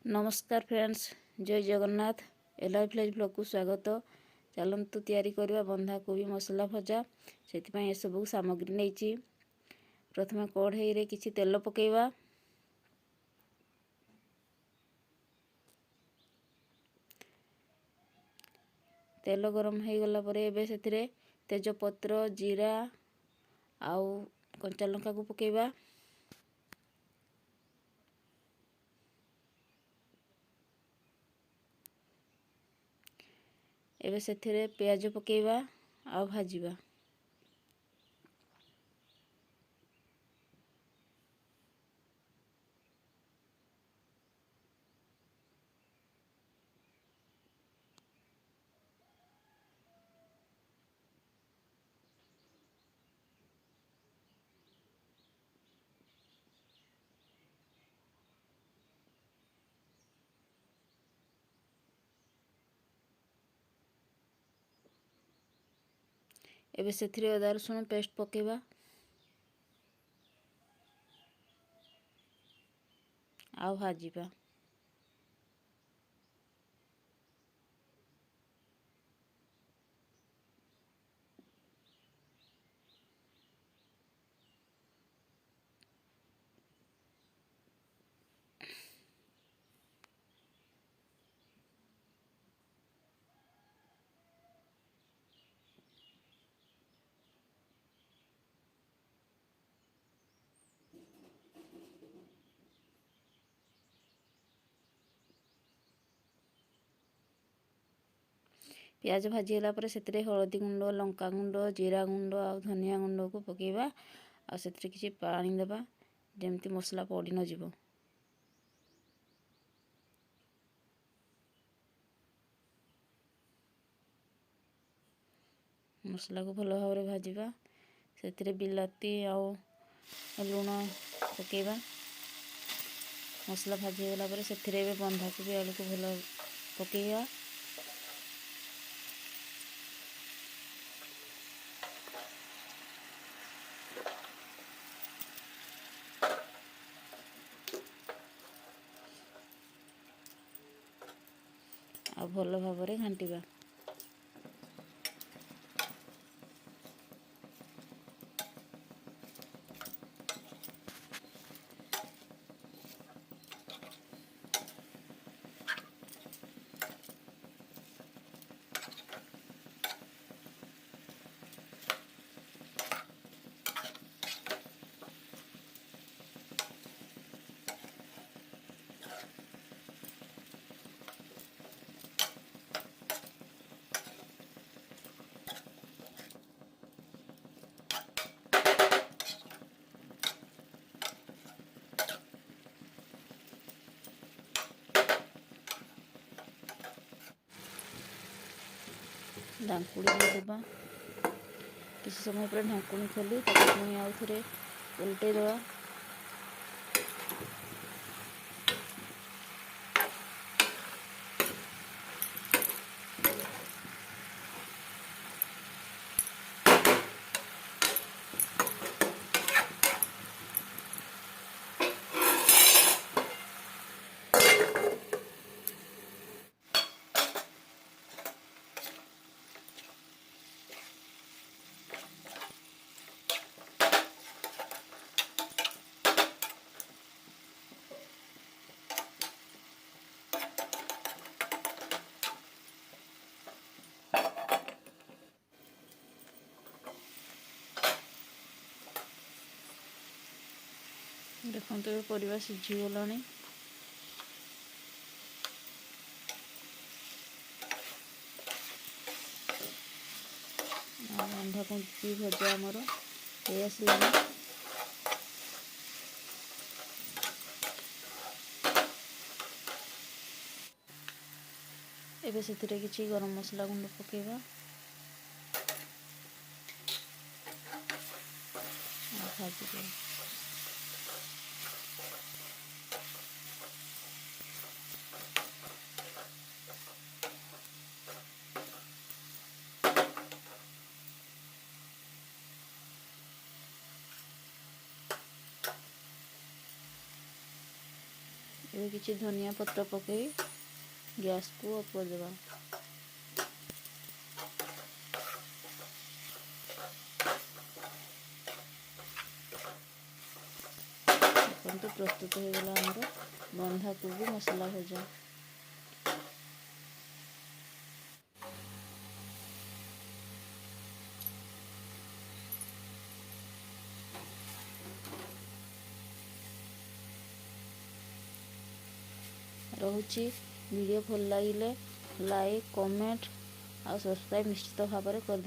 नमस्कार फ्रेंड्स, जय Jagannath. Alive village blog को स्वागत। चलतु तैयारी करवा बंधाकोबी मसला भजा। से सब सामग्री नहीं। प्रथम कढ़ई रे किछि तेल पकेवा। तेल गरम हो गला परे एबे सेथिरे तेजपत्र, जीरा आउ कंचा लंका को पकेवा। एबे सेथिरे प्याज पकेवा आउ भाजीबा। एबे सेथिरे अदा रसुण पेस्ट पकेवा आउ भाजीबा। प्याज भाजी होला पर सेतिरे हळदी गुंड, लंका गुंड, जीरा गुंड आ धनिया गुंड को पकेवा। आ सेतिरे किछि पानी देबा जेमती मसला पड़ी न जिवो। मसला को भल भाव में भाजीबा। सेतिरे बिलाती आउ लुण पकेवा। मसला भाजी गला पर सेतिरे एबे बंधाकोबी आलू को भल पकेवा। आ भल भाव में घांटिबा। ढांकुड़ी देवा। किसी समय पर ढांकुणी खोली पुणी आउ थे उल्टे देवा। देखो परिवा सीझी गला। बंधाकोबी भजा आमर हो आसलानी। एबे सेतिरे किछि गरम मसला गुंड पकेवा। भाजी ଏବେ କିଛି ଧନିଆ ପତ୍ର ପକାଇ ଗ୍ୟାସକୁ ଅଫ୍ କରିଦେବା। ଦେଖନ୍ତୁ ପ୍ରସ୍ତୁତ ହୋଇଗଲା ଆମର ବନ୍ଧାକୋବି ମସଲା ଭଜା। ରହୁଛି ଭିଡ଼ିଓ ଭଲ ଲାଗିଲେ ଲାଇକ୍, କମେଣ୍ଟ ଆଉ ସବସ୍କ୍ରାଇବ୍ ନିଶ୍ଚିତ ଭାବରେ କରିଦେବେ।